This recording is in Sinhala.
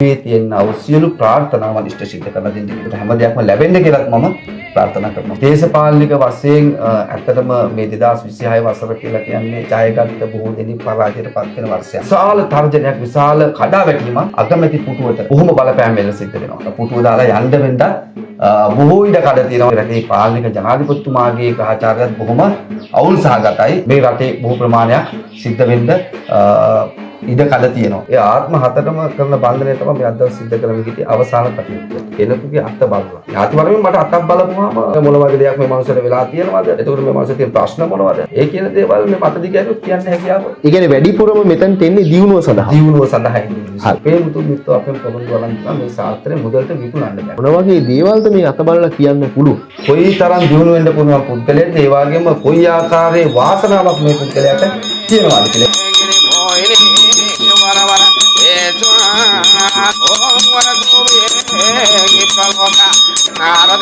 මේ තියෙන අවශ්‍යලු ප්‍රාර්ථනාවන් ඉෂ්ට සිද්ධ කරලා දෙන්න කියලා හැම දෙයක්ම ලැබෙන්න කියලා මම ප්‍රාර්ථනා කරනවා. දේශපාලනික වශයෙන් ඇත්තටම මේ 2026 වසර කියලා කියන්නේ ජයගත්ත බොහෝ දෙනෙක් පරාජයට පත් වෙන වර්ෂයක්. විශාල තර්ජනයක් විශාල කඩාවැටීමක් අගමැති පුටුවට බොහොම බලපෑම් වෙන සිද්ධ වෙනවා. පුටුව දාලා යන්න වෙන්න බොහෝ ඉඩ කඩ තියෙනවා. රටේ පාලනික ජනාධිපතිතුමාගේ ග්‍රහචාරයත් බොහොම අවුල් සහගතයි. මේ රටේ බොහෝ ප්‍රමාණයක් සිද්ධ වෙන්න ඉඩ කඩ තියෙනවා. ඒ ආත්ම හතටම කරන බන්ධනය තමයි මේ අදවස් සිද්ධ කරමින් සිටි අවසාන කටයුත්ත. කෙනෙකුගේ අත බලනවා. ඥාතිවරමින් මට අතක් බලපුවාම මොන වගේ දෙයක් මේ මනුස්සයට වෙලා තියෙනවද? එතකොට මේ මනුස්සයට තියෙන ප්‍රශ්න මොනවද? ඒ කියන දේවල් මේ මට දිගට කියන්න හැකියාව. ඒ කියන්නේ වැඩිපුරම මෙතනට එන්නේ දියුණුව සඳහා. දියුණුව සඳහා ඉන්නේ. අපේ මුතු මිත්‍රව අපෙන් පොරොන්දු වලන් තමයි මේ සාත්‍රේ මුදලට විකුණන්න බෑ. මොන වගේ දේවල්ද මේ අත බලලා කියන්න පුළුවන්. කොයි තරම් දියුණු වෙන්න පුළුවන් පුද්ගලයෙක්ද ඒ වගේම කොයි ආකාරයේ වාසනාවක් මේ පුද්ගලයාට තියෙනවද කියලා. Nara